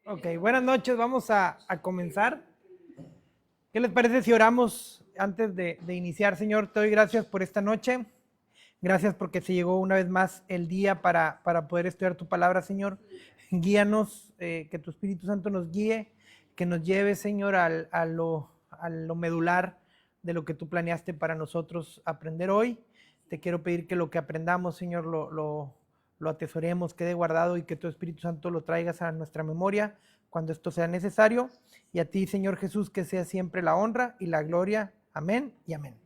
Ok, buenas noches, vamos a comenzar. ¿Qué les parece si oramos antes de iniciar? Señor, te doy gracias por esta noche. Gracias porque se llegó una vez más el día para poder estudiar tu palabra, Señor. Guíanos, que tu Espíritu Santo nos guíe, que nos lleve, Señor, a lo medular de lo que tú planeaste para nosotros aprender hoy. Te quiero pedir que lo que aprendamos, Señor, lo atesoremos, quede guardado y que tu Espíritu Santo lo traigas a nuestra memoria cuando esto sea necesario. Y a ti, Señor Jesús, que sea siempre la honra y la gloria. Amén y amén.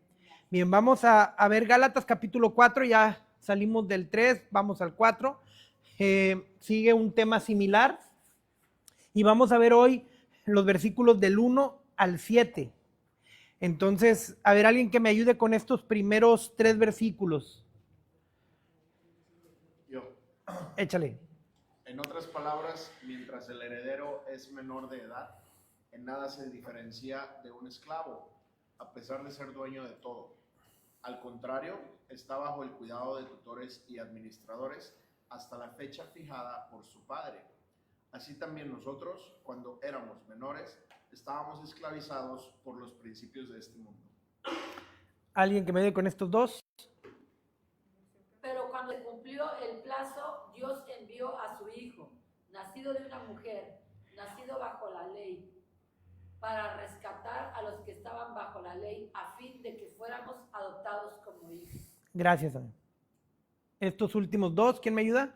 Bien, vamos a ver Gálatas capítulo 4, ya salimos del 3, vamos al 4. Sigue un tema similar y vamos a ver hoy los versículos del 1 al 7. Entonces, a ver, alguien que me ayude con estos primeros 3 versículos. Yo. Échale. En otras palabras, mientras el heredero es menor de edad, en nada se diferencia de un esclavo, a pesar de ser dueño de todo. Al contrario, está bajo el cuidado de tutores y administradores hasta la fecha fijada por su padre. Así también nosotros, cuando éramos menores, estábamos esclavizados por los principios de este mundo. Alguien que me ayude con estos dos. Pero cuando se cumplió el plazo, Dios envió a su Hijo, nacido de una mujer, nacido bajo la ley, para rescatar a los que estaban bajo la ley, a fin de que fuéramos adoptados como hijos. Gracias. Estos últimos dos, ¿quién me ayuda?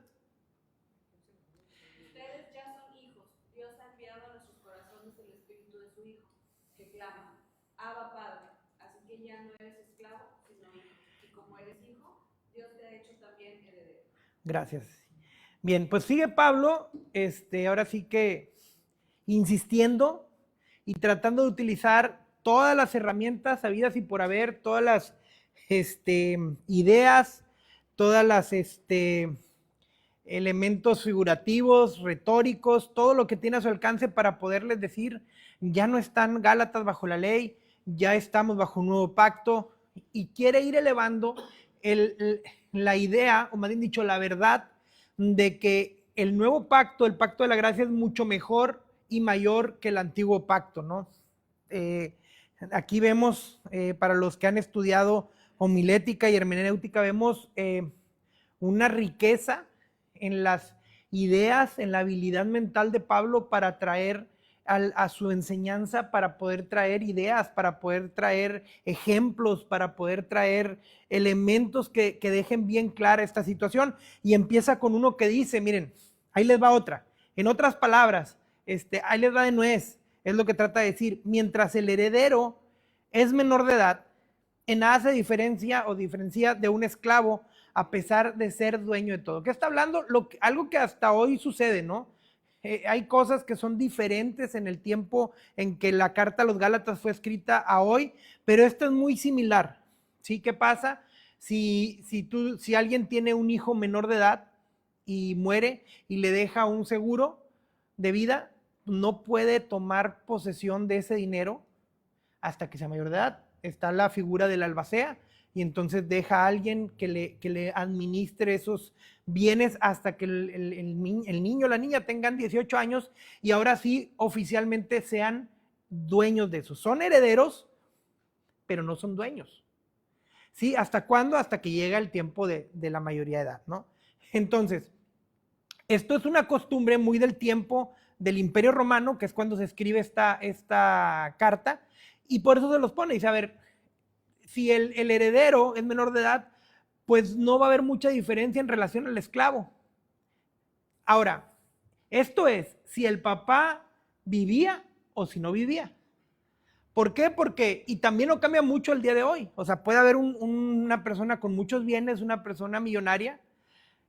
Ustedes ya son hijos. Dios ha enviado a nuestros corazones el espíritu de su Hijo, que clama, Abba Padre. Así que ya no eres esclavo, sino hijo. Y como eres hijo, Dios te ha hecho también heredero. Gracias. Bien, pues sigue Pablo, ahora sí que insistiendo y tratando de utilizar todas las herramientas habidas y por haber, todas las ideas, todas las elementos figurativos, retóricos, todo lo que tiene a su alcance para poderles decir, ya no están Gálatas bajo la ley, ya estamos bajo un nuevo pacto, y quiere ir elevando la idea, o más bien dicho, la verdad de que el nuevo pacto, el pacto de la gracia, es mucho mejor y mayor que el antiguo pacto, ¿no? Aquí vemos, para los que han estudiado homilética y hermenéutica, vemos una riqueza en las ideas, en la habilidad mental de Pablo para traer a su enseñanza, para poder traer ideas, para poder traer ejemplos, para poder traer elementos que dejen bien clara esta situación. Y empieza con uno que dice, miren, ahí les va otra. En otras palabras, ahí les va de nuez, es lo que trata de decir. Mientras el heredero es menor de edad, en nada se diferencia de un esclavo, a pesar de ser dueño de todo. ¿Qué está hablando? Algo que hasta hoy sucede, ¿no? Hay cosas que son diferentes en el tiempo en que la carta a los Gálatas fue escrita a hoy, pero esto es muy similar. ¿Sí? ¿Qué pasa? Si alguien tiene un hijo menor de edad y muere y le deja un seguro de vida, no puede tomar posesión de ese dinero hasta que sea mayor de edad. Está la figura del albacea y entonces deja a alguien que le administre esos bienes hasta que el niño o la niña tengan 18 años y ahora sí oficialmente sean dueños de eso. Son herederos, pero no son dueños. ¿Sí? ¿Hasta cuándo? Hasta que llega el tiempo de la mayoría de edad, ¿no? Entonces, esto es una costumbre muy del tiempo del Imperio Romano, que es cuando se escribe esta carta, y por eso se los pone. Dice, a ver, si el heredero es menor de edad, pues no va a haber mucha diferencia en relación al esclavo. Ahora, esto es, si el papá vivía o si no vivía. ¿Por qué? Porque, y también no cambia mucho el día de hoy. O sea, puede haber una persona con muchos bienes, una persona millonaria,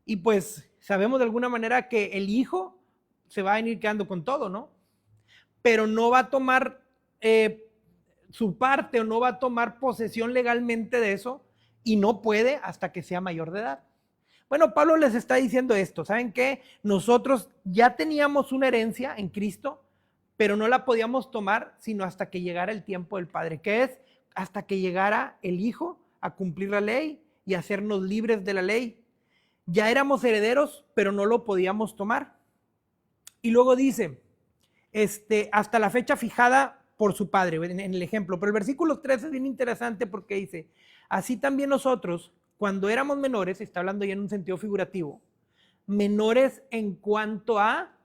y pues sabemos de alguna manera que el hijo se va a venir quedando con todo, ¿no? Pero no va a tomar su parte o no va a tomar posesión legalmente de eso y no puede hasta que sea mayor de edad. Bueno, Pablo les está diciendo esto, ¿saben qué? Nosotros ya teníamos una herencia en Cristo, pero no la podíamos tomar sino hasta que llegara el tiempo del Padre, que es hasta que llegara el Hijo a cumplir la ley y hacernos libres de la ley. Ya éramos herederos, pero no lo podíamos tomar. Y luego dice, hasta la fecha fijada por su padre, en el ejemplo. Pero el versículo 3 es bien interesante porque dice, así también nosotros, cuando éramos menores, está hablando ya en un sentido figurativo, menores en cuanto a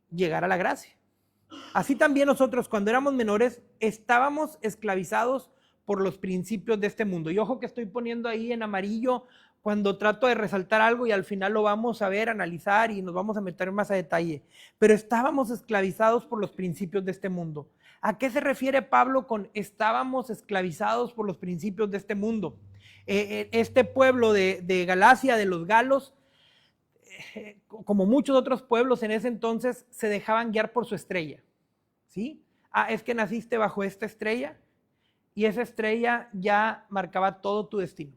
llegar a la gracia. Así también nosotros, cuando éramos menores, estábamos esclavizados por los principios de este mundo. Y ojo que estoy poniendo ahí en amarillo cuando trato de resaltar algo y al final lo vamos a ver, analizar y nos vamos a meter más a detalle. Pero estábamos esclavizados por los principios de este mundo. ¿A qué se refiere Pablo con estábamos esclavizados por los principios de este mundo? Este pueblo de Galacia, de los galos, como muchos otros pueblos en ese entonces, se dejaban guiar por su estrella. ¿Sí? Es que naciste bajo esta estrella y esa estrella ya marcaba todo tu destino.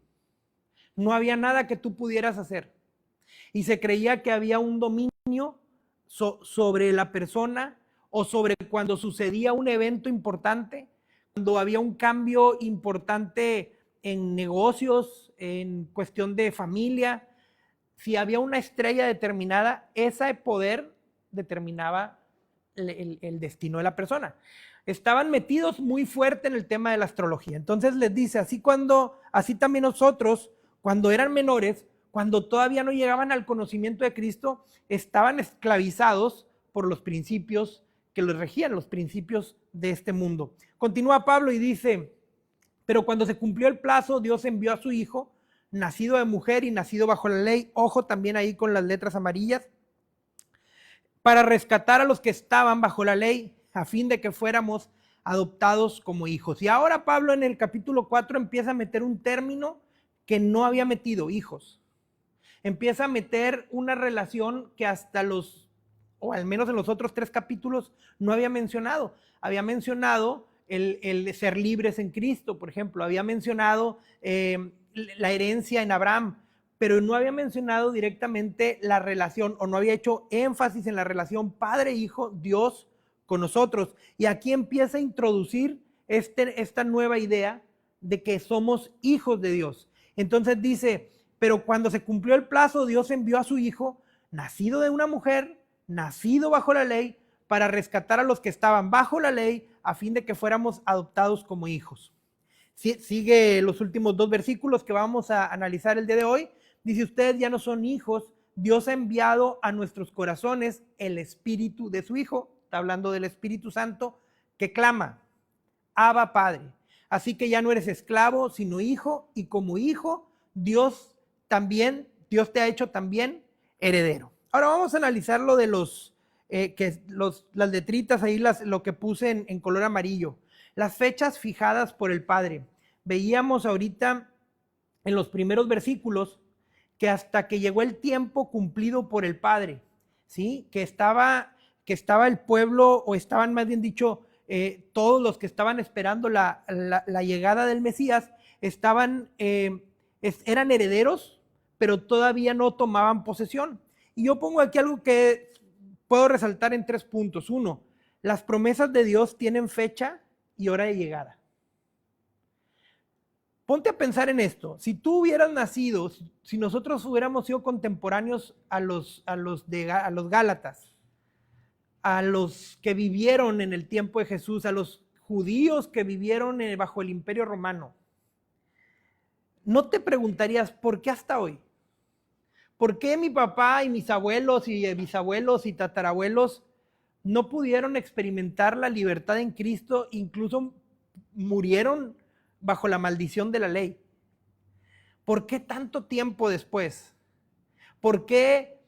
No había nada que tú pudieras hacer. Y se creía que había un dominio sobre la persona o sobre cuando sucedía un evento importante, cuando había un cambio importante en negocios, en cuestión de familia. Si había una estrella determinada, ese poder determinaba el destino de la persona. Estaban metidos muy fuerte en el tema de la astrología. Entonces les dice, así también nosotros, cuando eran menores, cuando todavía no llegaban al conocimiento de Cristo, estaban esclavizados por los principios que los regían, los principios de este mundo. Continúa Pablo y dice, pero cuando se cumplió el plazo, Dios envió a su Hijo, nacido de mujer y nacido bajo la ley, ojo también ahí con las letras amarillas, para rescatar a los que estaban bajo la ley, a fin de que fuéramos adoptados como hijos. Y ahora Pablo en el capítulo 4 empieza a meter un término que no había metido, hijos. Empieza a meter una relación que hasta o al menos en los otros 3 capítulos, no había mencionado. Había mencionado el ser libres en Cristo, por ejemplo. Había mencionado la herencia en Abraham, pero no había mencionado directamente la relación, o no había hecho énfasis en la relación padre-hijo, Dios con nosotros. Y aquí empieza a introducir esta nueva idea de que somos hijos de Dios. Entonces dice, pero cuando se cumplió el plazo, Dios envió a su Hijo, nacido de una mujer, nacido bajo la ley, para rescatar a los que estaban bajo la ley, a fin de que fuéramos adoptados como hijos. Sigue los últimos 2 versículos que vamos a analizar el día de hoy. Dice, ustedes ya no son hijos, Dios ha enviado a nuestros corazones el Espíritu de su Hijo. Está hablando del Espíritu Santo que clama, Abba Padre. Así que ya no eres esclavo, sino hijo, y como hijo, Dios te ha hecho también heredero. Ahora vamos a analizar lo de las letritas ahí, lo que puse en color amarillo. Las fechas fijadas por el Padre. Veíamos ahorita en los primeros versículos que hasta que llegó el tiempo cumplido por el Padre, ¿sí? Que estaba el pueblo, o estaban más bien dicho, todos los que estaban esperando la llegada del Mesías, eran herederos, pero todavía no tomaban posesión. Y yo pongo aquí algo que puedo resaltar en 3 puntos. 1, las promesas de Dios tienen fecha y hora de llegada. Ponte a pensar en esto. Si tú hubieras nacido, si nosotros hubiéramos sido contemporáneos a los Gálatas, a los que vivieron en el tiempo de Jesús, a los judíos que vivieron bajo el Imperio Romano, ¿no te preguntarías por qué hasta hoy? ¿Por qué mi papá y mis abuelos y bisabuelos y tatarabuelos no pudieron experimentar la libertad en Cristo, incluso murieron bajo la maldición de la ley? ¿Por qué tanto tiempo después? ¿Por qué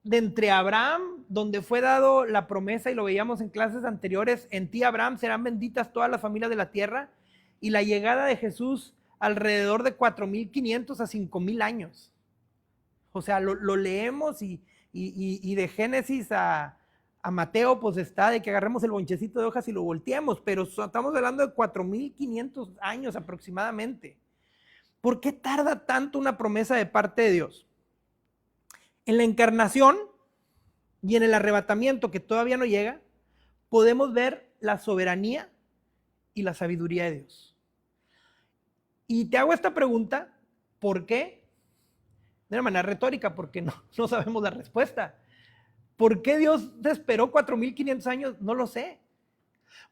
de entre Abraham, donde fue dado la promesa, y lo veíamos en clases anteriores, en ti Abraham serán benditas todas las familias de la tierra, y la llegada de Jesús alrededor de 4,500 a 5,000 años? O sea, lo leemos y de Génesis a Mateo, pues está de que agarremos el bonchecito de hojas y lo volteemos, pero estamos hablando de 4,500 años aproximadamente. ¿Por qué tarda tanto una promesa de parte de Dios? En la encarnación y en el arrebatamiento, que todavía no llega, podemos ver la soberanía y la sabiduría de Dios. Y te hago esta pregunta, ¿por qué? De una manera retórica, porque no sabemos la respuesta. ¿Por qué Dios te esperó 4,500 años? No lo sé.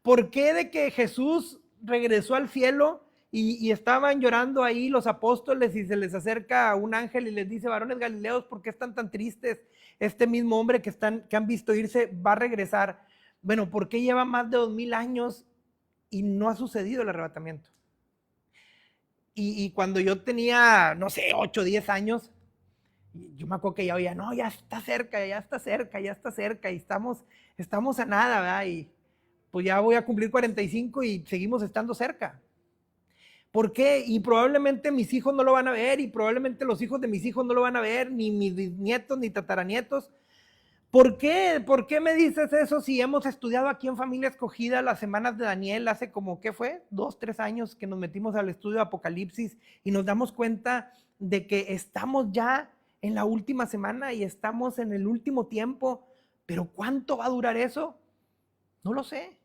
¿Por qué de que Jesús regresó al cielo y estaban llorando ahí los apóstoles y se les acerca un ángel y les dice, varones galileos, ¿por qué están tan tristes? Este mismo hombre que han visto irse va a regresar. Bueno, ¿por qué lleva más de 2000 años y no ha sucedido el arrebatamiento? Y cuando yo tenía, no sé, 8, 10 años, yo me acuerdo que ya oía, no, ya está cerca, ya está cerca, ya está cerca, y estamos a nada, ¿verdad? Y pues ya voy a cumplir 45 y seguimos estando cerca. ¿Por qué? Y probablemente mis hijos no lo van a ver, y probablemente los hijos de mis hijos no lo van a ver, ni mis nietos, ni tataranietos. ¿Por qué? ¿Por qué me dices eso si hemos estudiado aquí en Familia Escogida las semanas de Daniel hace como, ¿qué fue? 2, 3 años que nos metimos al estudio de Apocalipsis y nos damos cuenta de que estamos ya en la última semana y estamos en el último tiempo, pero ¿cuánto va a durar eso? No lo sé.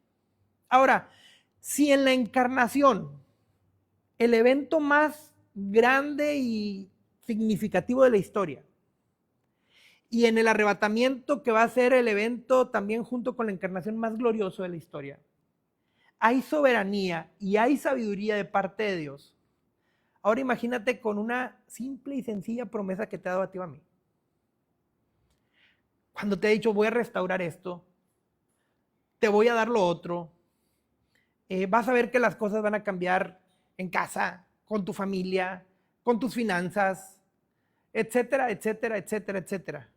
Ahora, si en la encarnación, el evento más grande y significativo de la historia, y en el arrebatamiento, que va a ser el evento también junto con la encarnación más glorioso de la historia, hay soberanía y hay sabiduría de parte de Dios. Ahora imagínate con una simple y sencilla promesa que te ha dado a ti o a mí. Cuando te he dicho, voy a restaurar esto, te voy a dar lo otro, vas a ver que las cosas van a cambiar en casa, con tu familia, con tus finanzas, etcétera, etcétera, etcétera, etcétera.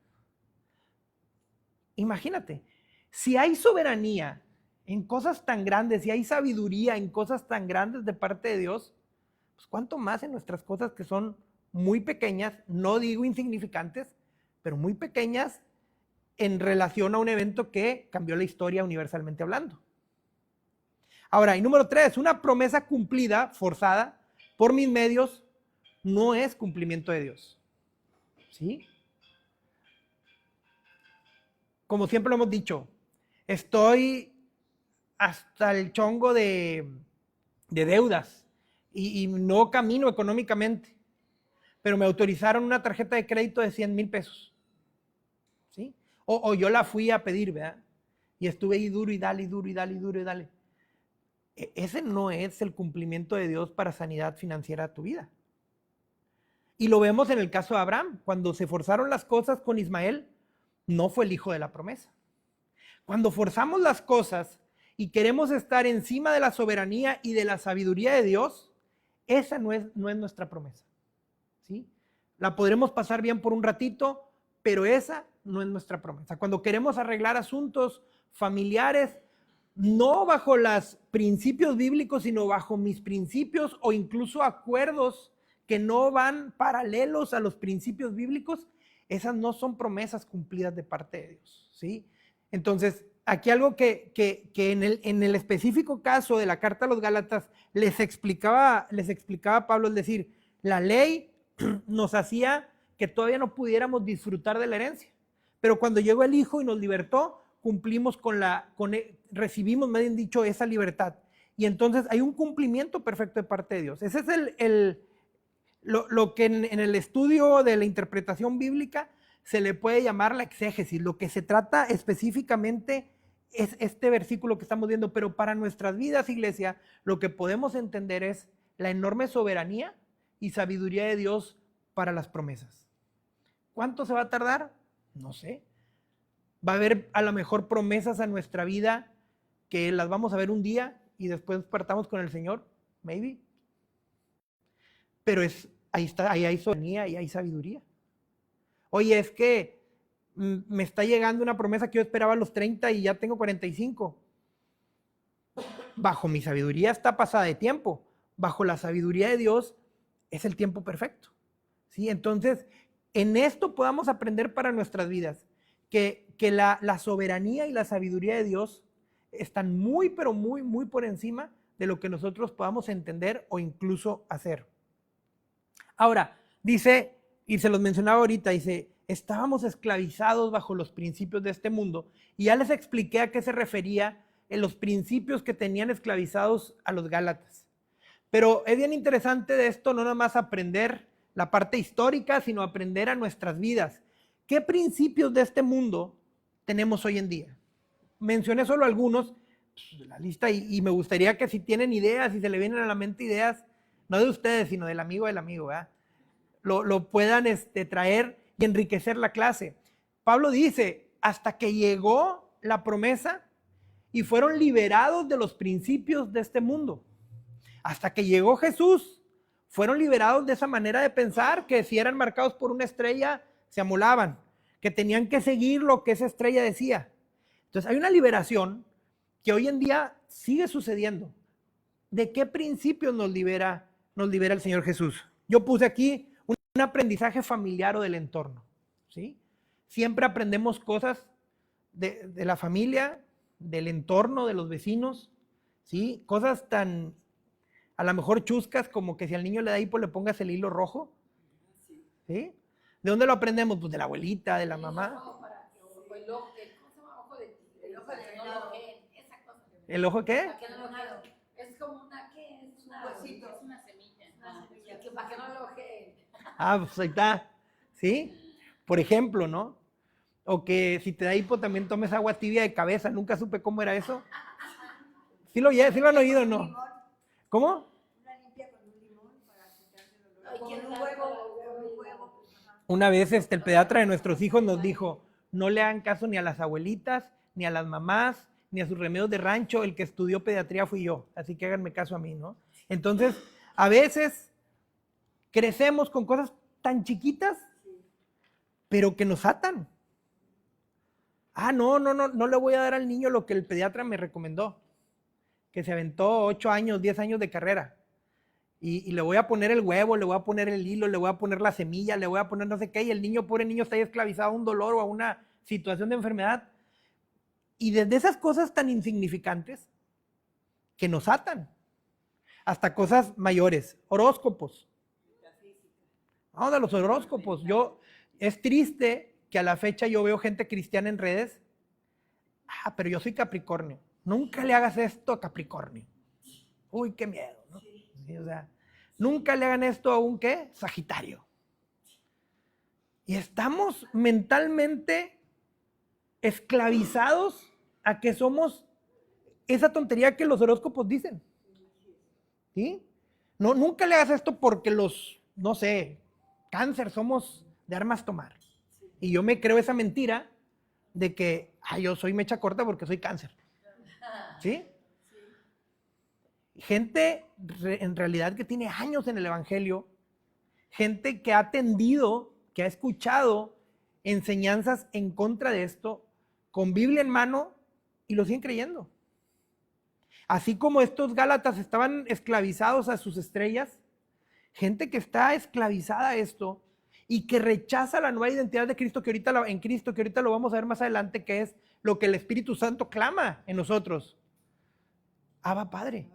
Imagínate, si hay soberanía en cosas tan grandes, si hay sabiduría en cosas tan grandes de parte de Dios, pues cuánto más en nuestras cosas que son muy pequeñas, no digo insignificantes, pero muy pequeñas en relación a un evento que cambió la historia universalmente hablando. Ahora, y número 3, una promesa cumplida, forzada, por mis medios, no es cumplimiento de Dios. ¿Sí? Como siempre lo hemos dicho, estoy hasta el chongo de deudas y no camino económicamente, pero me autorizaron una tarjeta de crédito de 100,000 pesos. ¿Sí? O yo la fui a pedir, ¿verdad? Y estuve ahí duro y dale, duro y dale, duro y dale. Ese no es el cumplimiento de Dios para sanidad financiera de tu vida. Y lo vemos en el caso de Abraham, cuando se forzaron las cosas con Ismael, no fue el hijo de la promesa. Cuando forzamos las cosas y queremos estar encima de la soberanía y de la sabiduría de Dios, esa no es nuestra promesa. ¿Sí? La podremos pasar bien por un ratito, pero esa no es nuestra promesa. Cuando queremos arreglar asuntos familiares, no bajo los principios bíblicos, sino bajo mis principios o incluso acuerdos que no van paralelos a los principios bíblicos, esas no son promesas cumplidas de parte de Dios, ¿sí? Entonces, aquí algo que en el específico caso de la carta a los Gálatas les explicaba Pablo, es decir, la ley nos hacía que todavía no pudiéramos disfrutar de la herencia, pero cuando llegó el Hijo y nos libertó, cumplimos recibimos, me han dicho, esa libertad. Y entonces hay un cumplimiento perfecto de parte de Dios. Ese es lo que en el estudio de la interpretación bíblica se le puede llamar la exégesis. Lo que se trata específicamente es este versículo que estamos viendo, pero para nuestras vidas, iglesia, lo que podemos entender es la enorme soberanía y sabiduría de Dios para las promesas. ¿Cuánto se va a tardar? No sé. Va a haber a lo mejor promesas a nuestra vida que las vamos a ver un día y después partamos con el Señor, maybe. Pero ahí hay soberanía y hay sabiduría. Oye, es que me está llegando una promesa que yo esperaba a los 30 y ya tengo 45. Bajo mi sabiduría está pasada de tiempo. Bajo la sabiduría de Dios es el tiempo perfecto. ¿Sí? Entonces, en esto podamos aprender para nuestras vidas que la soberanía y la sabiduría de Dios están muy, pero muy, muy por encima de lo que nosotros podamos entender o incluso hacer. Ahora, dice, y se los mencionaba ahorita, dice, estábamos esclavizados bajo los principios de este mundo, y ya les expliqué a qué se refería en los principios que tenían esclavizados a los Gálatas. Pero es bien interesante de esto no nada más aprender la parte histórica, sino aprender a nuestras vidas. ¿Qué principios de este mundo tenemos hoy en día? Mencioné solo algunos de la lista y me gustaría que si tienen ideas, si se le vienen a la mente ideas, no de ustedes, sino del amigo, ¿verdad? Lo puedan traer y enriquecer la clase. Pablo dice, hasta que llegó la promesa y fueron liberados de los principios de este mundo. Hasta que llegó Jesús, fueron liberados de esa manera de pensar que si eran marcados por una estrella, se amolaban, que tenían que seguir lo que esa estrella decía. Entonces hay una liberación que hoy en día sigue sucediendo. ¿De qué principios nos libera el Señor Jesús? Yo puse aquí un aprendizaje familiar o del entorno, ¿sí? Siempre aprendemos cosas de la familia, del entorno, de los vecinos, ¿sí? Cosas tan, a lo mejor chuscas, como que si al niño le da hipo le pongas el hilo rojo, ¿sí? ¿De dónde lo aprendemos? Pues de la abuelita, de la mamá. El ojo, ¿cómo se llama? Ojo de tigre. El ojo de que no lo ojeen, esa cosa. ¿El ojo qué? Para que no lo ojeen. Es como una, ¿qué? Es una huesito. Es una semilla. Para que no lo ojeen. Ah, pues ahí está, ¿sí? Por ejemplo, ¿no? O que si te da hipo también tomes agua tibia de cabeza. Nunca supe cómo era eso. ¿Sí lo han oído o no? ¿Cómo? Una limpia con un limón para quitarse el dolor. Con un huevo. Una vez el pediatra de nuestros hijos nos dijo, no le hagan caso ni a las abuelitas, ni a las mamás, ni a sus remedios de rancho. El que estudió pediatría fui yo, así que háganme caso a mí, ¿no? Entonces, a veces crecemos con cosas tan chiquitas, pero que nos atan. Ah, no le voy a dar al niño lo que el pediatra me recomendó, que se aventó 8 años, 10 años de carrera. Y le voy a poner el huevo, le voy a poner el hilo, le voy a poner la semilla, le voy a poner no sé qué, y el niño, pobre niño, está ahí esclavizado a un dolor o a una situación de enfermedad. Y desde esas cosas tan insignificantes que nos atan, hasta cosas mayores, horóscopos. Vamos a los horóscopos. Es triste que a la fecha yo veo gente cristiana en redes. Ah, pero yo soy Capricornio. Nunca le hagas esto a Capricornio. Uy, qué miedo, ¿no? Sí, o sea, nunca le hagan esto a un ¿qué? Sagitario. Y estamos mentalmente esclavizados a que somos esa tontería que los horóscopos dicen. ¿Sí? No, nunca le hagas esto porque no sé, Cáncer somos de armas tomar. Y yo me creo esa mentira de que yo soy mecha corta porque soy Cáncer. ¿Sí? Gente en realidad que tiene años en el evangelio, gente que ha atendido, que ha escuchado enseñanzas en contra de esto, con Biblia en mano, y lo siguen creyendo. Así como estos Gálatas estaban esclavizados a sus estrellas, gente que está esclavizada a esto y que rechaza la nueva identidad de Cristo, que ahorita lo vamos a ver más adelante, que es lo que el Espíritu Santo clama en nosotros. Abba Padre.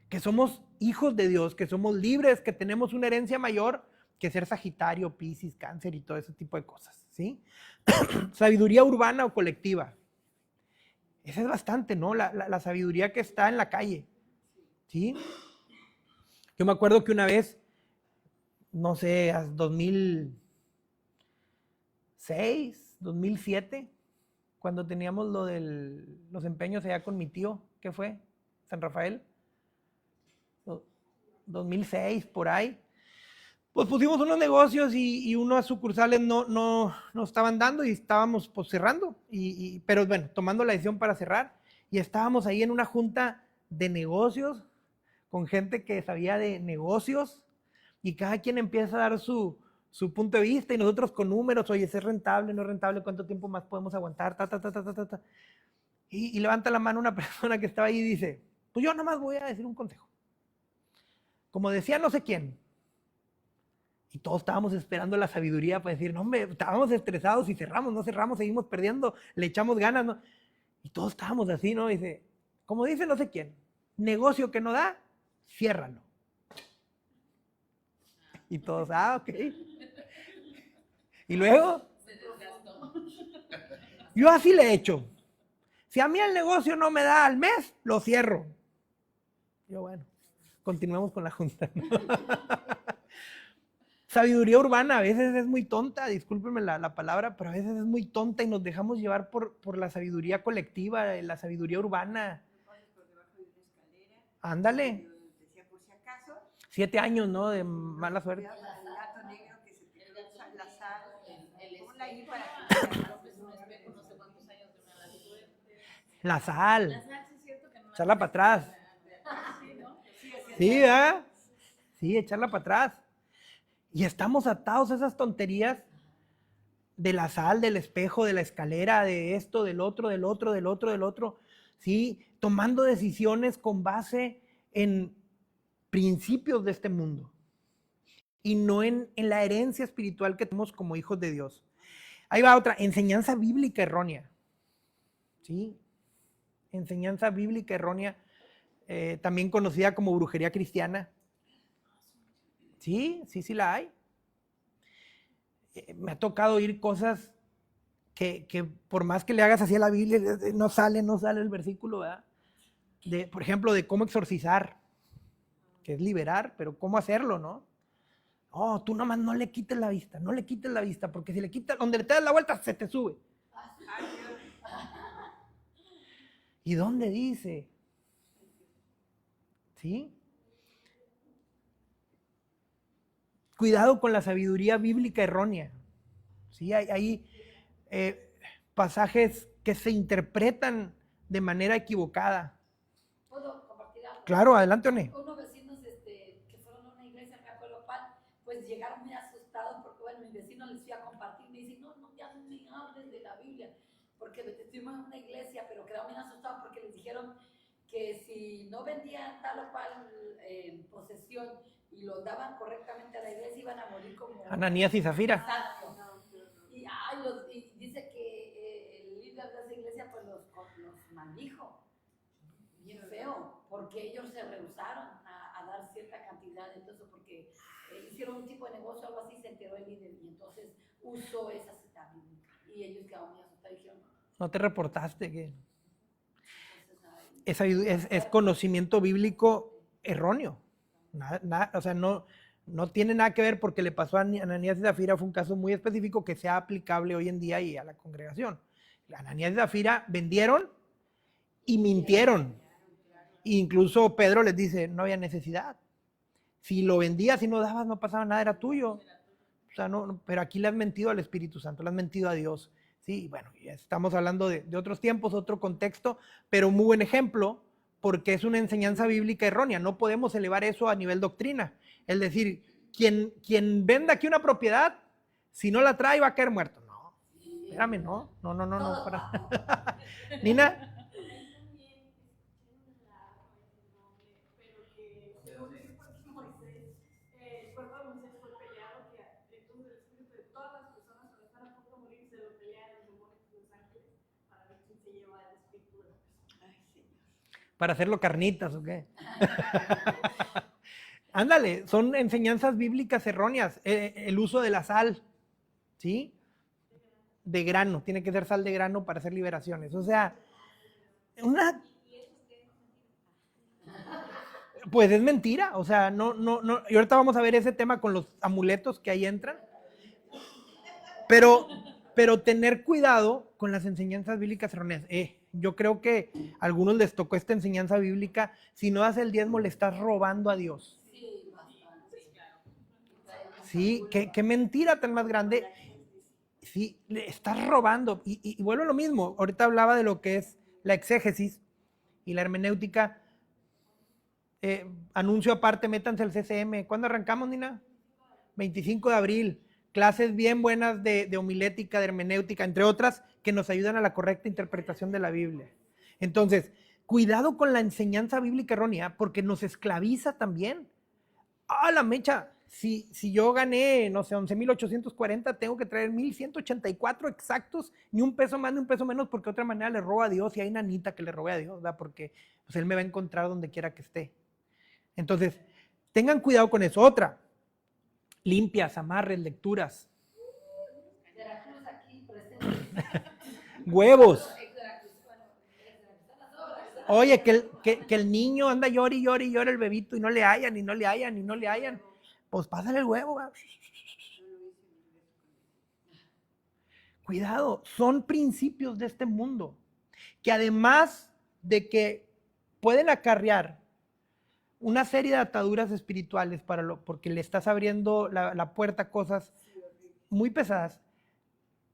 Que somos hijos de Dios, que somos libres, que tenemos una herencia mayor que ser Sagitario, Piscis, Cáncer y todo ese tipo de cosas, ¿sí? Sabiduría urbana o colectiva. Esa es bastante, ¿no? La sabiduría que está en la calle, ¿sí? Yo me acuerdo que una vez, no sé, 2006, 2007, cuando teníamos lo de los empeños allá con mi tío, ¿qué fue? San Rafael. 2006, por ahí. Pues pusimos unos negocios y unas sucursales no estaban dando y estábamos pues cerrando. Pero bueno, tomando la decisión para cerrar. Y estábamos ahí en una junta de negocios con gente que sabía de negocios y cada quien empieza a dar su punto de vista y nosotros con números, oye, ¿es rentable, no es rentable? ¿Cuánto tiempo más podemos aguantar? Y levanta la mano una persona que estaba ahí y dice, pues yo nada más voy a decir un consejo. Como decía no sé quién. Y todos estábamos esperando la sabiduría para decir, no hombre, estábamos estresados y cerramos, no cerramos, seguimos perdiendo, le echamos ganas, ¿no? Y todos estábamos así, ¿no? Dice, como dice no sé quién, negocio que no da, ciérralo. Y todos, ok. Y luego, yo así le he hecho. Si a mí el negocio no me da al mes, lo cierro. Yo, bueno, continuemos con la junta, ¿no? sabiduría urbana a veces es muy tonta, discúlpenme la palabra, pero a veces es muy tonta y nos dejamos llevar por la sabiduría colectiva, la sabiduría urbana. Ándale. Decía, por si acaso, 7 años, ¿no? De mala suerte. cuidado con el gato negro que se te cruza la sal. Ponla ahí para La sal. La sal, sí es cierto que no la Echarla para atrás. Sí, ¿no? Sí, ¿verdad? Sí, echarla para atrás. Y estamos atados a esas tonterías de la sal, del espejo, de la escalera, de esto, del otro, del otro, del otro, del otro. Sí, tomando decisiones con base en principios de este mundo y no en la herencia espiritual que tenemos como hijos de Dios. Ahí va otra, enseñanza bíblica errónea. ¿Sí? Enseñanza bíblica errónea, también conocida como brujería cristiana. Sí, sí la hay. Me ha tocado oír cosas que por más que le hagas así a la Biblia, no sale el versículo, ¿verdad? Por ejemplo, de cómo exorcizar, que es liberar, pero cómo hacerlo, ¿no? Oh, tú nomás no le quites la vista, porque si le quitas, donde le das la vuelta, se te sube. ¿Y dónde dice? ¿Sí? Cuidado con la sabiduría bíblica errónea. ¿Sí? Hay pasajes que se interpretan de manera equivocada. ¿Puedo compartir algo? Claro, adelante, One. Unos vecinos que fueron a una iglesia, me acuerdo cuál, pues llegaron muy asustados porque, bueno, mis vecinos les fui a compartir, me dicen, no, ya no me hables de la Biblia, porque estuvimos en una iglesia, pero quedaron muy asustados porque les dijeron que si no vendían tal o cual posesión y lo daban correctamente a la iglesia, iban a morir como... Ananías y Zafira. Exacto. Y dice que el líder de esa iglesia pues los maldijo. Bien feo, porque ellos se rehusaron a dar cierta cantidad, entonces porque hicieron un tipo de negocio o algo así, se enteró el líder y entonces usó esa cita bíblica. Y ellos quedaron muy asustados y dijeron... No te reportaste que... Es conocimiento bíblico erróneo. O sea, no tiene nada que ver porque le pasó a Ananías y Zafira, fue un caso muy específico que sea aplicable hoy en día y a la congregación. Ananías y Zafira vendieron y mintieron. Incluso Pedro les dice, no había necesidad. Si lo vendías y no dabas, no pasaba nada, era tuyo. O sea, pero aquí le has mentido al Espíritu Santo, le has mentido a Dios. Sí, bueno, ya estamos hablando de otros tiempos, otro contexto, pero muy buen ejemplo porque es una enseñanza bíblica errónea. No podemos elevar eso a nivel doctrina. Es decir, quien venda aquí una propiedad, si no la trae va a caer muerto. No, espérame, no. Nina. Para hacerlo carnitas, ¿o qué? Ándale, son enseñanzas bíblicas erróneas. El uso de la sal, ¿sí? De grano, tiene que ser sal de grano para hacer liberaciones. O sea, pues es mentira. O sea, no. Y ahorita vamos a ver ese tema con los amuletos que ahí entran. Pero tener cuidado con las enseñanzas bíblicas erróneas. Yo creo que a algunos les tocó esta enseñanza bíblica. Si no das el diezmo, le estás robando a Dios. Sí, qué mentira tan más grande. Sí, le estás robando. Y vuelvo a lo mismo. Ahorita hablaba de lo que es la exégesis y la hermenéutica. Anuncio aparte, métanse al CCM. ¿Cuándo arrancamos, Nina? 25 de abril. Clases bien buenas de homilética, de hermenéutica, entre otras, que nos ayudan a la correcta interpretación de la Biblia. Entonces, cuidado con la enseñanza bíblica errónea, porque nos esclaviza también. La mecha, si yo gané, no sé, 11,840, tengo que traer 1,184 exactos, ni un peso más, ni un peso menos, porque de otra manera le robo a Dios, y hay nanita que le robe a Dios, ¿verdad? Porque pues, Él me va a encontrar donde quiera que esté. Entonces, tengan cuidado con eso. Otra, limpias, amarres, lecturas. Huevos. Oye, que el niño anda llore y llore y llore el bebito y no le hayan. Pues pásale el huevo. ¿Va? Cuidado, son principios de este mundo que además de que pueden acarrear una serie de ataduras espirituales porque le estás abriendo la puerta a cosas muy pesadas.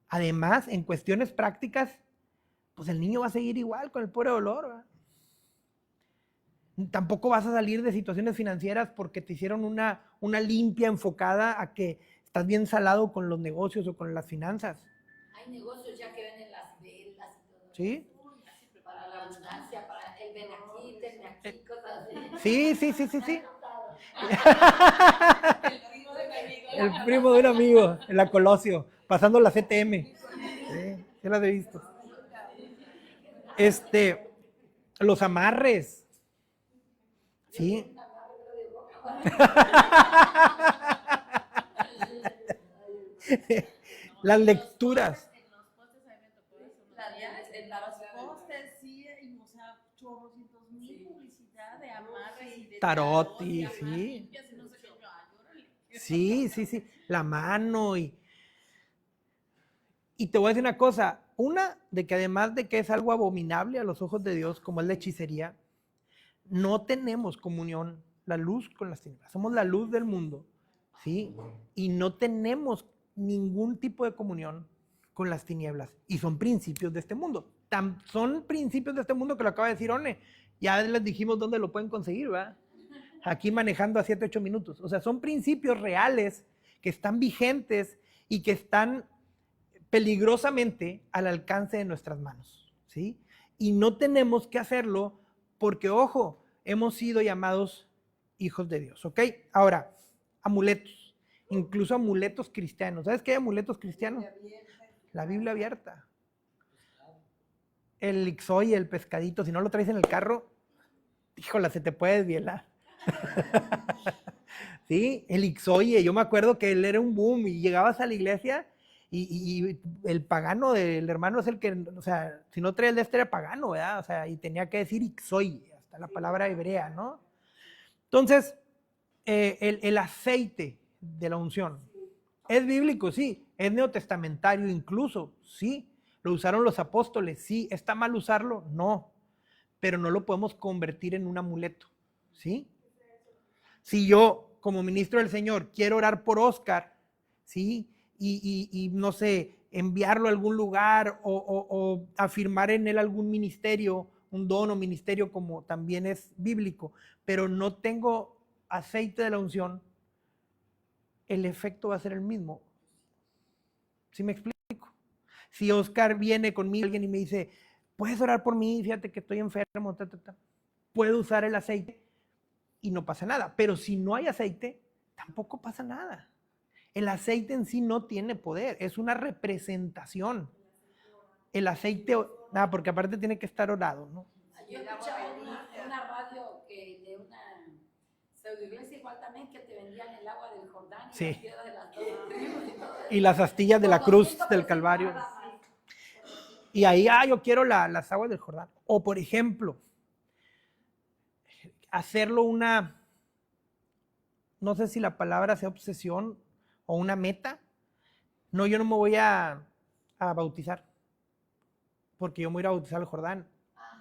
Además, en cuestiones prácticas, pues el niño va a seguir igual con el pobre dolor. ¿Va? Tampoco vas a salir de situaciones financieras porque te hicieron una limpia enfocada a que estás bien salado con los negocios o con las finanzas. Hay negocios ya que venden las velas y todo. ¿Sí? Para la abundancia, para el ven aquí, tenme aquí, cosas así. Sí. El primo de un amigo, en la Colosio, pasando la CTM. Sí, las he visto. Los amarres. Sí. Las lecturas. En los postes a mí me tocó eso. En los postes, sí, y o sea, chorrocientos mil publicidad de amarres y de Tarot, y amarres, sí. limpias y no sé qué. Yo, órale. Sí. La mano y te voy a decir una cosa. Una, de que además de que es algo abominable a los ojos de Dios, como es la hechicería, no tenemos comunión, la luz con las tinieblas. Somos la luz del mundo, ¿sí? Y no tenemos ningún tipo de comunión con las tinieblas. Y son principios de este mundo. Son principios de este mundo que lo acaba de decir One. Ya les dijimos dónde lo pueden conseguir, ¿verdad? Aquí manejando a 7, 8 minutos. O sea, son principios reales que están vigentes y que están peligrosamente al alcance de nuestras manos, ¿sí? Y no tenemos que hacerlo porque, ojo, hemos sido llamados hijos de Dios, ¿ok? Ahora, amuletos, incluso amuletos cristianos. ¿Sabes qué hay amuletos cristianos? La Biblia abierta. El ixoy, el pescadito, si no lo traes en el carro, híjola, se te puede desvielar. Sí, el ixoye, yo me acuerdo que él era un boom y llegabas a la iglesia y el pagano del hermano es el que, o sea, si no trae el de este era pagano, ¿verdad? O sea, y tenía que decir ixoy, hasta la palabra hebrea, ¿no? Entonces, el aceite de la unción, ¿es bíblico? Sí. ¿Es neotestamentario incluso? Sí. ¿Lo usaron los apóstoles? Sí. ¿Está mal usarlo? No. Pero no lo podemos convertir en un amuleto, ¿sí? Si yo, como ministro del Señor, quiero orar por Oscar, ¿sí? Y no sé, enviarlo a algún lugar o afirmar en él algún ministerio, un don o ministerio como también es bíblico, pero no tengo aceite de la unción, el efecto va a ser el mismo. ¿Sí me explico? Si Oscar viene conmigo alguien y me dice, ¿puedes orar por mí? Fíjate que estoy enfermo, puedo usar el aceite y no pasa nada. Pero si no hay aceite, tampoco pasa nada. El aceite en sí no tiene poder, es una representación. El aceite, nada, porque aparte tiene que estar orado, ¿no? Yo escuchaba una radio de una pseudoiglesia igual también que te vendían el agua del Jordán y Sí. las piedras de las 12 tribus y todo eso. Y las astillas de la Por cruz 200 del pesos Calvario. nada más. Y ahí, yo quiero las aguas del Jordán. O por ejemplo, hacerlo una, no sé si la palabra sea obsesión o una meta. No, yo no me voy a bautizar, porque yo me voy a ir a bautizar al Jordán.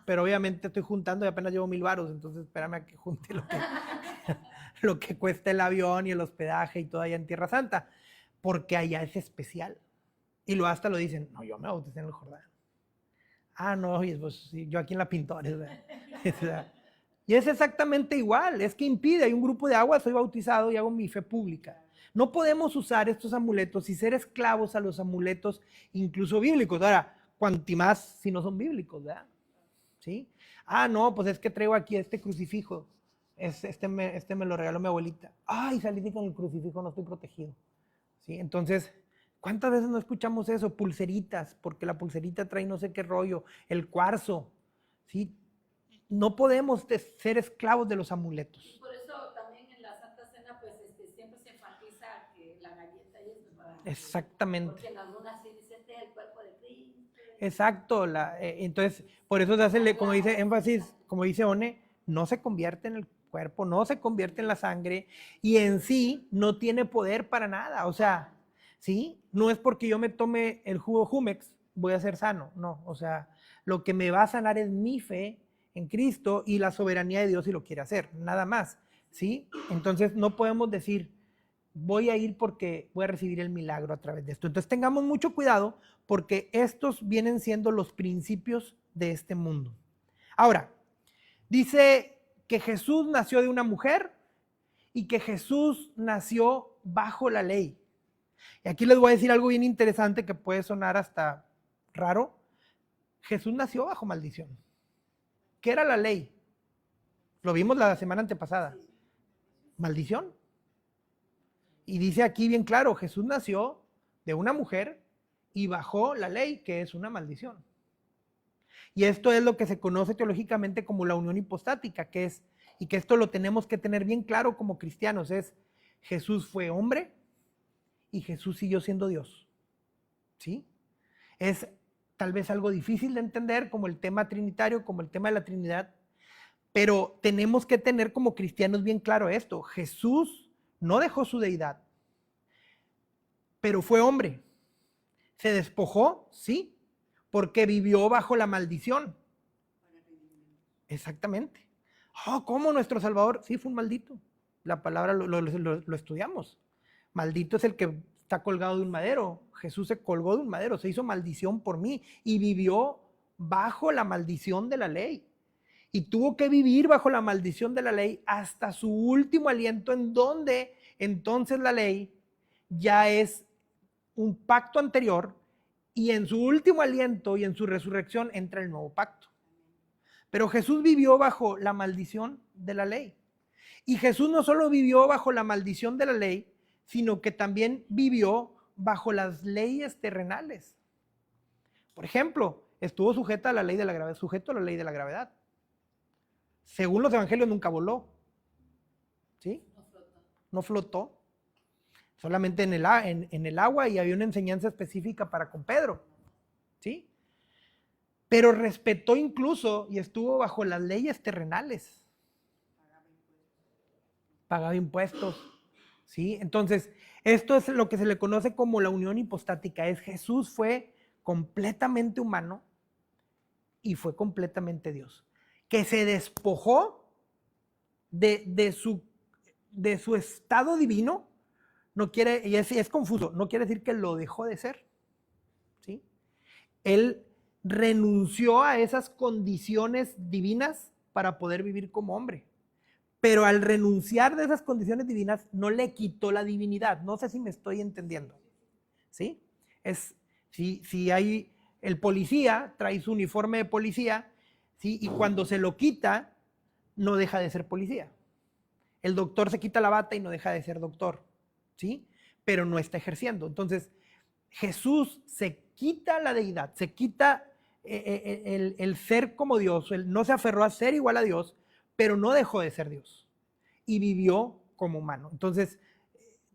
Pero obviamente estoy juntando y apenas llevo 1,000 varos, entonces espérame a que junte lo que cuesta el avión y el hospedaje y todo allá en Tierra Santa, porque allá es especial. Y luego hasta lo dicen, no, yo me bauticé en el Jordán. Ah, no, oye, pues sí, yo aquí en la Pintores, ¿verdad? Y es exactamente igual, es que impide, hay un grupo de agua, soy bautizado y hago mi fe pública. No podemos usar estos amuletos y ser esclavos a los amuletos, incluso bíblicos. Ahora, cuanti más si no son bíblicos, ¿verdad? ¿Sí? Ah, no, pues es que traigo aquí este crucifijo. Este me lo regaló mi abuelita. Ay, salí con el crucifijo, no estoy protegido. ¿Sí? Entonces, ¿cuántas veces no escuchamos eso? Pulseritas, porque la pulserita trae no sé qué rollo. El cuarzo, ¿sí? No podemos ser esclavos de los amuletos. Y por eso también en la Santa Cena, pues siempre se enfatiza que la galleta y esto para... Exactamente. Porque en algunas sí dice, este es el cuerpo de Cristo. Exacto. Entonces, por eso se hace, como dice énfasis, como dice One, no se convierte cuerpo no se convierte en la sangre y en sí no tiene poder para nada. O sea, ¿sí? No es porque yo me tome el jugo Jumex, voy a ser sano. No, o sea, lo que me va a sanar es mi fe en Cristo y la soberanía de Dios si lo quiere hacer, nada más. ¿Sí? Entonces no podemos decir, voy a ir porque voy a recibir el milagro a través de esto. Entonces tengamos mucho cuidado porque estos vienen siendo los principios de este mundo. Ahora, dice que Jesús nació de una mujer y que Jesús nació bajo la ley. Y aquí les voy a decir algo bien interesante que puede sonar hasta raro. Jesús nació bajo maldición. ¿Qué era la ley? Lo vimos la semana antepasada. Maldición. Y dice aquí bien claro, Jesús nació de una mujer y bajó la ley, que es una maldición. Y esto es lo que se conoce teológicamente como la unión hipostática, que es, y que esto lo tenemos que tener bien claro como cristianos, es Jesús fue hombre y Jesús siguió siendo Dios. ¿Sí? Es tal vez algo difícil de entender como el tema trinitario, como el tema de la Trinidad, pero tenemos que tener como cristianos bien claro esto. Jesús no dejó su deidad, pero fue hombre. ¿Se despojó? Sí, porque vivió bajo la maldición. Exactamente. Oh, ¿cómo nuestro Salvador? Sí, fue un maldito. La palabra lo estudiamos. Maldito es el que está colgado de un madero. Jesús se colgó de un madero, se hizo maldición por mí y vivió bajo la maldición de la ley. Y tuvo que vivir bajo la maldición de la ley hasta su último aliento, en donde entonces la ley ya es un pacto anterior y en su último aliento y en su resurrección entra el nuevo pacto. Pero Jesús vivió bajo la maldición de la ley. Y Jesús no solo vivió bajo la maldición de la ley, sino que también vivió bajo las leyes terrenales. Por ejemplo, estuvo sujeto a la ley de la gravedad. Según los evangelios nunca voló. ¿Sí? No flotó. Solamente en el agua, y había una enseñanza específica para con Pedro. ¿Sí? Pero respetó incluso y estuvo bajo las leyes terrenales. Pagaba impuestos. ¿Sí? Entonces, esto es lo que se le conoce como la unión hipostática. Es Jesús fue completamente humano y fue completamente Dios. Que se despojó de su estado divino, no quiere, y es confuso, no quiere decir que lo dejó de ser. ¿Sí? Él renunció a esas condiciones divinas para poder vivir como hombre. Pero al renunciar de esas condiciones divinas, no le quitó la divinidad. No sé si me estoy entendiendo. ¿Sí? Si hay el policía, trae su uniforme de policía, ¿sí? Y cuando se lo quita, no deja de ser policía. El doctor se quita la bata y no deja de ser doctor. ¿Sí? Pero no está ejerciendo. Entonces, Jesús se quita la deidad, se quita el ser como Dios, él no se aferró a ser igual a Dios, pero no dejó de ser Dios y vivió como humano. Entonces,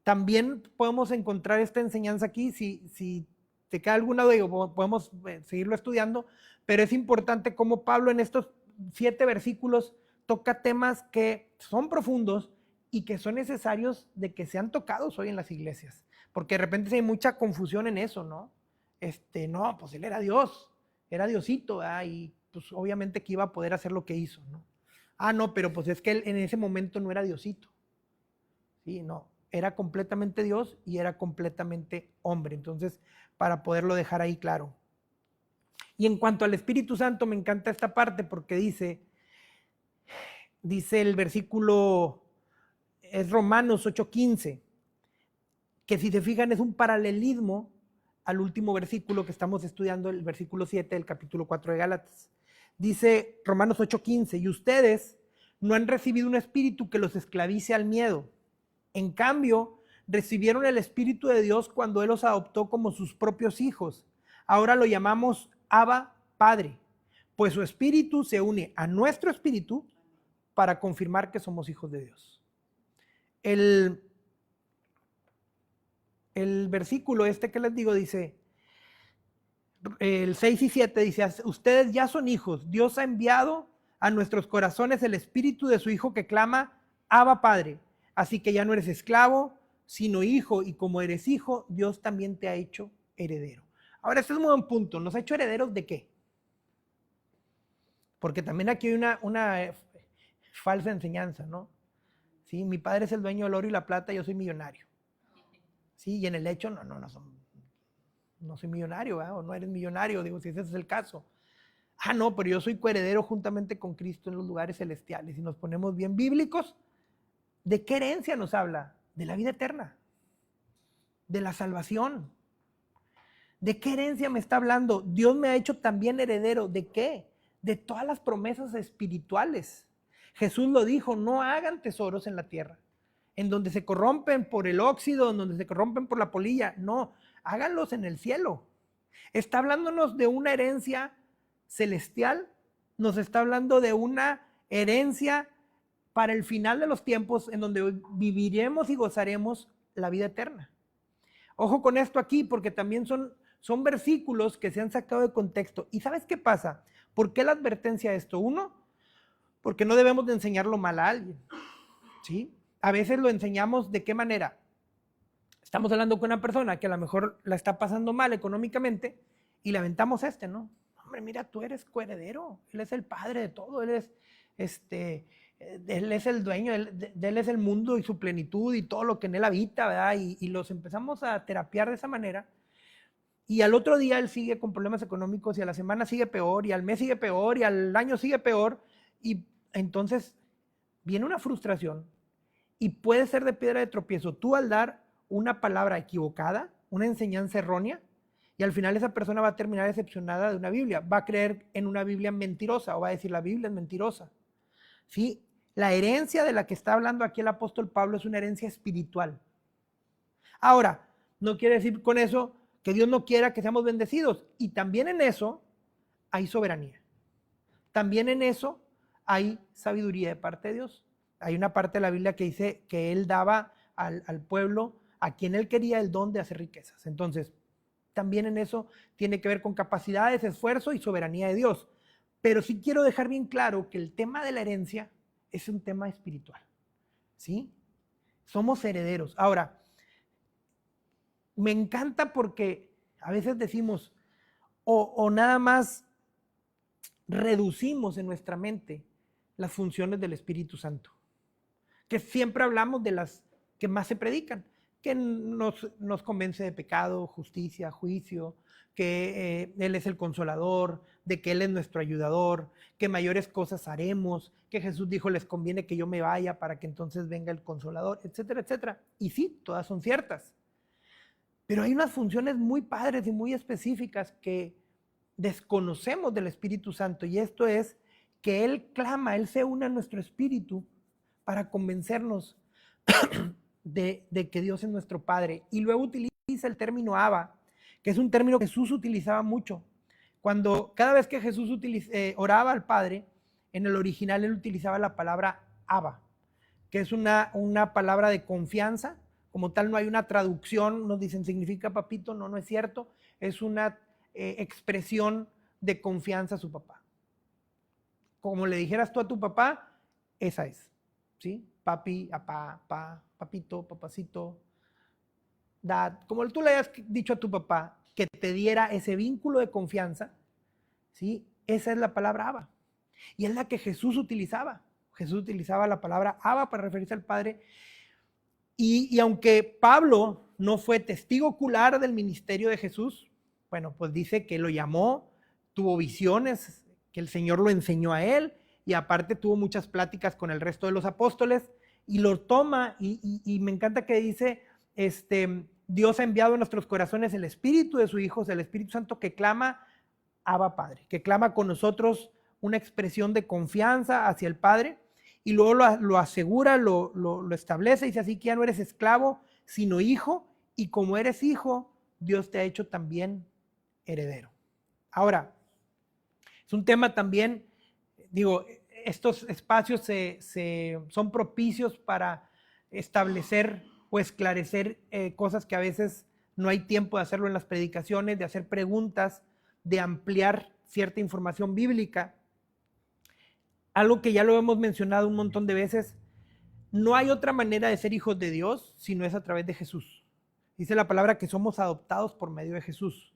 también podemos encontrar esta enseñanza aquí. Si te queda alguna duda, podemos seguirlo estudiando, pero es importante cómo Pablo en estos 7 versículos toca temas que son profundos y que son necesarios de que sean tocados hoy en las iglesias, porque de repente hay mucha confusión en eso, ¿no? No, pues él era Dios, era Diosito, ¿verdad? Y pues obviamente que iba a poder hacer lo que hizo, ¿no? No, pero pues es que él en ese momento no era Diosito. Sí, no, era completamente Dios y era completamente hombre. Entonces, para poderlo dejar ahí claro. Y en cuanto al Espíritu Santo, me encanta esta parte porque dice el versículo, es Romanos 8:15, que si se fijan es un paralelismo al último versículo que estamos estudiando, el versículo 7 del capítulo 4 de Gálatas. Dice Romanos 8:15, y ustedes no han recibido un espíritu que los esclavice al miedo. En cambio, recibieron el Espíritu de Dios cuando Él los adoptó como sus propios hijos. Ahora lo llamamos Abba, Padre, pues su espíritu se une a nuestro espíritu para confirmar que somos hijos de Dios. El versículo que les digo dice, el 6 y 7 dice, ustedes ya son hijos, Dios ha enviado a nuestros corazones el espíritu de su Hijo que clama, Abba Padre. Así que ya no eres esclavo, sino hijo, y como eres hijo, Dios también te ha hecho heredero. Ahora, este es un buen punto. ¿Nos ha hecho herederos de qué? Porque también aquí hay una falsa enseñanza, ¿no? Sí, mi padre es el dueño del oro y la plata, yo soy millonario. Sí, y en el hecho no soy millonario, ¿verdad? O no eres millonario, digo, si ese es el caso. No, pero yo soy coheredero juntamente con Cristo en los lugares celestiales. Y nos ponemos bien bíblicos. ¿De qué herencia nos habla? De la vida eterna, de la salvación. ¿De qué herencia me está hablando? Dios me ha hecho también heredero. ¿De qué? De todas las promesas espirituales. Jesús lo dijo, no hagan tesoros en la tierra, en donde se corrompen por el óxido, en donde se corrompen por la polilla. No, háganlos en el cielo. Está hablándonos de una herencia celestial, nos está hablando de una herencia para el final de los tiempos, en donde viviremos y gozaremos la vida eterna. Ojo con esto aquí, porque también son versículos que se han sacado de contexto. ¿Y sabes qué pasa? ¿Por qué la advertencia de esto? Uno, porque no debemos de enseñarlo mal a alguien, ¿sí? A veces lo enseñamos ¿de qué manera? Estamos hablando con una persona que a lo mejor la está pasando mal económicamente y le aventamos ¿no? Hombre, mira, tú eres coheredero, él es el padre de todo, él es el dueño, de él es el mundo y su plenitud y todo lo que en él habita, ¿verdad? Y los empezamos a terapiar de esa manera. Y al otro día él sigue con problemas económicos y a la semana sigue peor y al mes sigue peor y al año sigue peor. Y entonces viene una frustración y puede ser de piedra de tropiezo. Tú al dar una palabra equivocada, una enseñanza errónea, y al final esa persona va a terminar decepcionada de una Biblia. Va a creer en una Biblia mentirosa o va a decir la Biblia es mentirosa. ¿Sí? La herencia de la que está hablando aquí el apóstol Pablo es una herencia espiritual. Ahora, no quiere decir con eso que Dios no quiera que seamos bendecidos. Y también en eso hay soberanía. También en eso hay sabiduría de parte de Dios. Hay una parte de la Biblia que dice que Él daba al pueblo a quien Él quería el don de hacer riquezas. Entonces, también en eso tiene que ver con capacidades, esfuerzo y soberanía de Dios. Pero sí quiero dejar bien claro que el tema de la herencia es un tema espiritual, ¿sí? Somos herederos. Ahora, me encanta porque a veces decimos o nada más reducimos en nuestra mente las funciones del Espíritu Santo, que siempre hablamos de las que más se predican, que nos convence de pecado, justicia, juicio, que Él es el consolador, de que Él es nuestro ayudador, que mayores cosas haremos, que Jesús dijo les conviene que yo me vaya para que entonces venga el consolador, etcétera, etcétera. Y sí, todas son ciertas. Pero hay unas funciones muy padres y muy específicas que desconocemos del Espíritu Santo, y esto es que Él clama, Él se une a nuestro espíritu para convencernos de que Dios es nuestro Padre. Y luego utiliza el término Abba, que es un término que Jesús utilizaba mucho. Cada vez que Jesús oraba al Padre, en el original Él utilizaba la palabra Abba, que es una palabra de confianza. Como tal, no hay una traducción, nos dicen significa papito, no es cierto. Es una expresión de confianza a su papá. Como le dijeras tú a tu papá, esa es, ¿sí? Papi, apá, papito, papacito, dad. Como tú le hayas dicho a tu papá que te diera ese vínculo de confianza, ¿sí? Esa es la palabra Abba. Y es la que Jesús utilizaba. Jesús utilizaba la palabra Abba para referirse al Padre. Y aunque Pablo no fue testigo ocular del ministerio de Jesús, bueno, pues dice que lo llamó, tuvo visiones, que el Señor lo enseñó a él, y aparte tuvo muchas pláticas con el resto de los apóstoles, y lo toma, y me encanta que dice, Dios ha enviado a nuestros corazones el Espíritu de su Hijo, el Espíritu Santo que clama, Abba Padre, que clama con nosotros una expresión de confianza hacia el Padre, y luego lo asegura, lo establece, y dice así que ya no eres esclavo, sino hijo, y como eres hijo, Dios te ha hecho también heredero. Ahora, es un tema también, digo, estos espacios son propicios para establecer o esclarecer cosas que a veces no hay tiempo de hacerlo en las predicaciones, de hacer preguntas, de ampliar cierta información bíblica. algo que ya lo hemos mencionado un montón de veces, no hay otra manera de ser hijos de Dios si no es a través de Jesús. Dice la palabra que somos adoptados por medio de Jesús.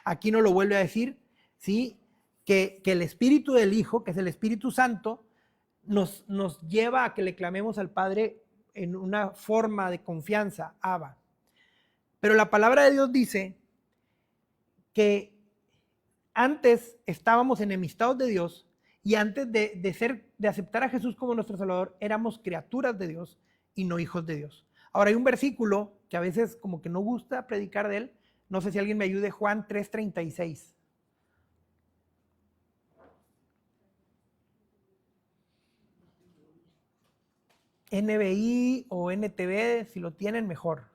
Aquí nos lo vuelve a decir, ¿sí? Que el Espíritu del Hijo, que es el Espíritu Santo, nos lleva a que le clamemos al Padre en una forma de confianza, Abba. Pero la palabra de Dios dice que antes estábamos enemistados de Dios y antes de aceptar a Jesús como nuestro Salvador, éramos criaturas de Dios y no hijos de Dios. Ahora hay un versículo que a veces como que no gusta predicar de él. No sé si alguien me ayude, Juan 3:36. NBI o NTV, si lo tienen, mejor.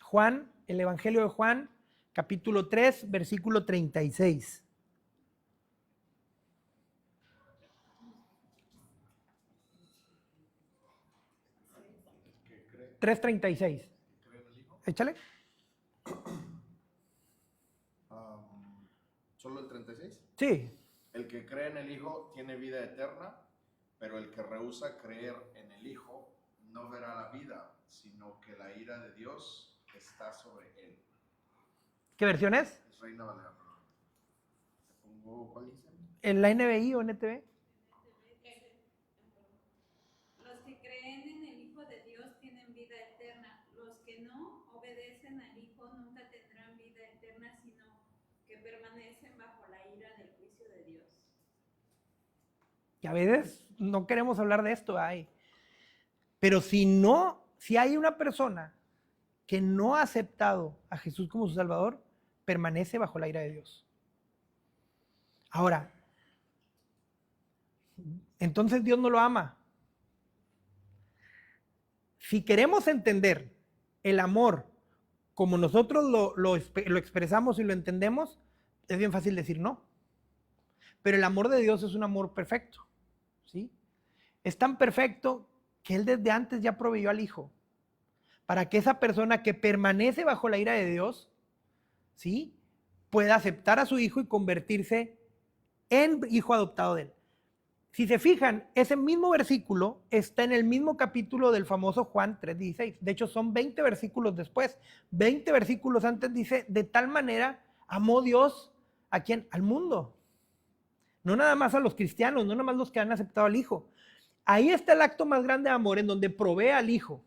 Juan, el Evangelio de Juan, capítulo 3, versículo 36. ¿Qué cree? 3:36. ¿Cree en el Hijo? Échale. ¿Solo el 36? Sí. El que cree en el Hijo tiene vida eterna, pero el que rehúsa creer en el Hijo no verá la vida, sino que la ira de Dios está sobre él. ¿Qué versión es? Es Reina Valera. ¿Te pongo cuál dice? ¿En la NBI o NTV? Los que creen en el Hijo de Dios tienen vida eterna. Los que no obedecen al Hijo nunca tendrán vida eterna, sino que permanecen bajo la ira del juicio de Dios. Que a veces no queremos hablar de esto, pero si hay una persona que no ha aceptado a Jesús como su Salvador, permanece bajo la ira de Dios. Ahora, entonces Dios no lo ama. Si queremos entender el amor como nosotros lo expresamos y lo entendemos, es bien fácil decir no. Pero el amor de Dios es un amor perfecto, ¿sí? Es tan perfecto que Él desde antes ya proveyó al Hijo para que esa persona que permanece bajo la ira de Dios, ¿sí?, pueda aceptar a su Hijo y convertirse en hijo adoptado de Él. Si se fijan, ese mismo versículo está en el mismo capítulo del famoso Juan 3:16. De hecho, son 20 versículos después. 20 versículos antes dice, de tal manera amó Dios ¿a quién? Al mundo. No nada más a los cristianos, no nada más los que han aceptado al Hijo. Ahí está el acto más grande de amor, en donde provee al Hijo.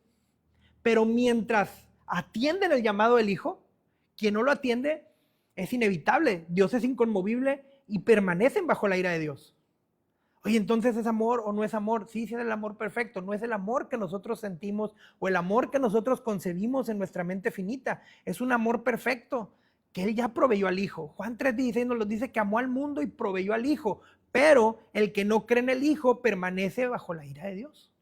Pero mientras atienden el llamado del Hijo, quien no lo atiende es inevitable. Dios es inconmovible y permanecen bajo la ira de Dios. Oye, entonces, ¿es amor o no es amor? Sí, sí es el amor perfecto. No es el amor que nosotros sentimos o el amor que nosotros concebimos en nuestra mente finita. Es un amor perfecto que Él ya proveyó al Hijo. Juan 3:16 nos dice que amó al mundo y proveyó al Hijo. Pero el que no cree en el Hijo permanece bajo la ira de Dios.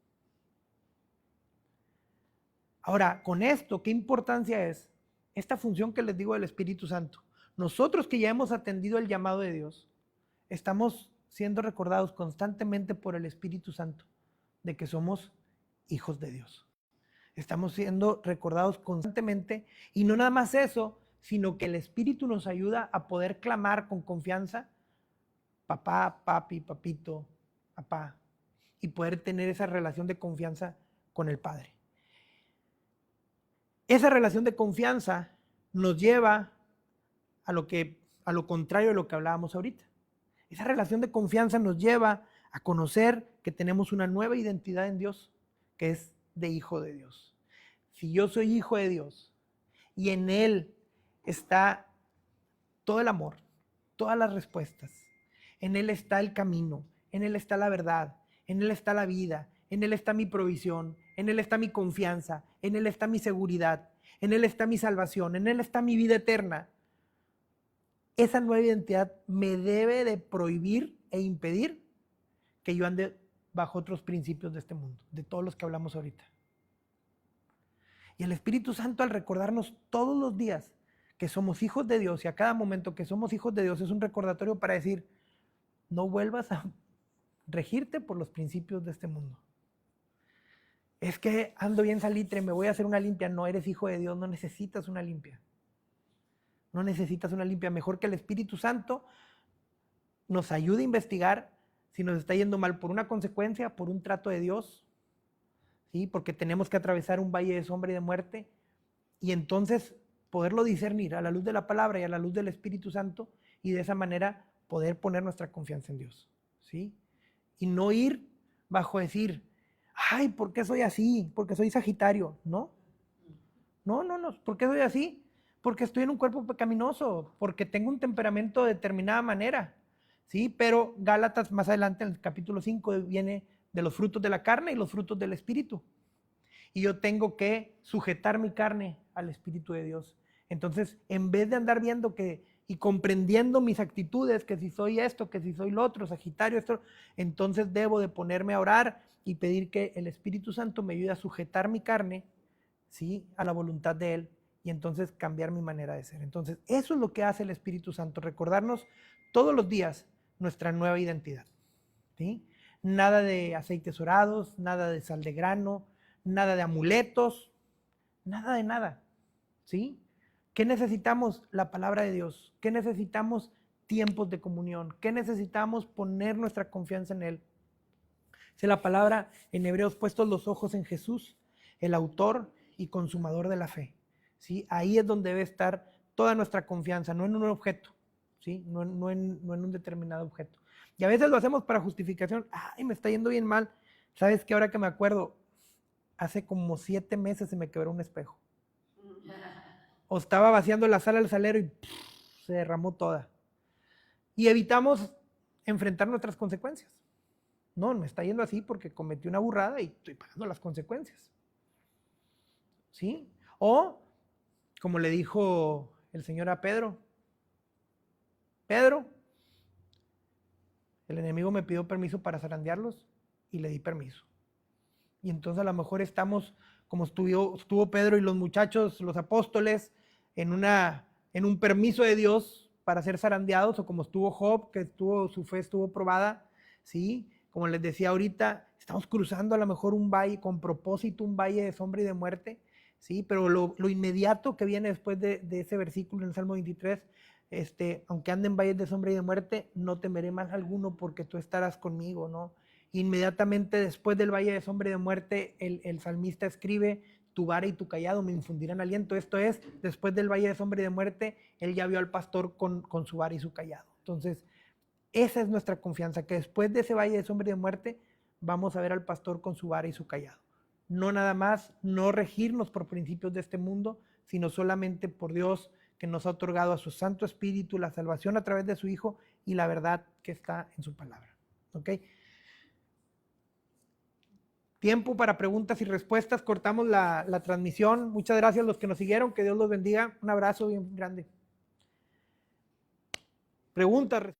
Ahora, con esto, ¿qué importancia es esta función que les digo del Espíritu Santo? Nosotros que ya hemos atendido el llamado de Dios, estamos siendo recordados constantemente por el Espíritu Santo de que somos hijos de Dios. Estamos siendo recordados constantemente y no nada más eso, sino que el Espíritu nos ayuda a poder clamar con confianza, papá, papi, papito, papá, y poder tener esa relación de confianza con el Padre. Esa relación de confianza nos lleva a lo contrario de lo que hablábamos ahorita. Esa relación de confianza nos lleva a conocer que tenemos una nueva identidad en Dios, que es de hijo de Dios. Si yo soy hijo de Dios y en Él está todo el amor, todas las respuestas, en Él está el camino, en Él está la verdad, en Él está la vida, en Él está mi provisión, en Él está mi confianza, en Él está mi seguridad, en Él está mi salvación, en Él está mi vida eterna. Esa nueva identidad me debe de prohibir e impedir que yo ande bajo otros principios de este mundo, de todos los que hablamos ahorita. Y el Espíritu Santo, al recordarnos todos los días que somos hijos de Dios y a cada momento que somos hijos de Dios, es un recordatorio para decir, no vuelvas a regirte por los principios de este mundo. Es que ando bien salitre, me voy a hacer una limpia. No, eres hijo de Dios, no necesitas una limpia. No necesitas una limpia. Mejor que el Espíritu Santo nos ayude a investigar si nos está yendo mal por una consecuencia, por un trato de Dios, ¿sí? Porque tenemos que atravesar un valle de sombra y de muerte, y entonces poderlo discernir a la luz de la palabra y a la luz del Espíritu Santo, y de esa manera poder poner nuestra confianza en Dios, ¿sí? Y no ir bajo decir, ay, ¿por qué soy así? Porque soy Sagitario. No, ¿por qué soy así? Porque estoy en un cuerpo pecaminoso, porque tengo un temperamento de determinada manera, ¿sí? Pero Gálatas más adelante en el capítulo 5 viene de los frutos de la carne y los frutos del Espíritu. Y yo tengo que sujetar mi carne al Espíritu de Dios. Entonces, en vez de andar viendo y comprendiendo mis actitudes, que si soy esto, que si soy lo otro, Sagitario, esto, entonces debo de ponerme a orar y pedir que el Espíritu Santo me ayude a sujetar mi carne, ¿sí?, a la voluntad de Él, y entonces cambiar mi manera de ser. Entonces, eso es lo que hace el Espíritu Santo, recordarnos todos los días nuestra nueva identidad, ¿sí? Nada de aceites orados, nada de sal de grano, nada de amuletos, nada de nada, ¿sí? ¿Qué necesitamos? La palabra de Dios. ¿Qué necesitamos? Tiempos de comunión. ¿Qué necesitamos? Poner nuestra confianza en Él. Dice la palabra en Hebreos, puestos los ojos en Jesús, el autor y consumador de la fe, ¿sí? Ahí es donde debe estar toda nuestra confianza, no en un objeto, ¿sí? No en un determinado objeto. Y a veces lo hacemos para justificación. Ay, me está yendo bien mal. ¿Sabes qué? Ahora que me acuerdo, hace como 7 meses se me quebró un espejo. O estaba vaciando la sal al salero y se derramó toda. Y evitamos enfrentar nuestras consecuencias. No, me está yendo así porque cometí una burrada y estoy pagando las consecuencias, ¿sí? O, como le dijo el Señor a Pedro, Pedro, el enemigo me pidió permiso para zarandearlos y le di permiso. Y entonces a lo mejor estamos como estuvo Pedro y los muchachos, los apóstoles, en un permiso de Dios para ser zarandeados, o como estuvo Job, que su fe estuvo probada, ¿sí? Como les decía ahorita, estamos cruzando a lo mejor un valle, con propósito, un valle de sombra y de muerte, ¿sí? Pero lo inmediato que viene después de ese versículo en el Salmo 23, aunque ande en valles de sombra y de muerte, no temeré mal alguno porque tú estarás conmigo, ¿no? Inmediatamente después del valle de sombra y de muerte, el salmista escribe, tu vara y tu cayado me infundirán aliento. Esto es, después del valle de sombra y de muerte, él ya vio al pastor con su vara y su cayado. Entonces, esa es nuestra confianza, que después de ese valle de sombra y de muerte, vamos a ver al pastor con su vara y su cayado. No nada más, no regirnos por principios de este mundo, sino solamente por Dios, que nos ha otorgado a su Santo Espíritu la salvación a través de su Hijo y la verdad que está en su palabra. ¿Ok? Tiempo para preguntas y respuestas. Cortamos la transmisión. Muchas gracias a los que nos siguieron. Que Dios los bendiga. Un abrazo bien grande. Preguntas.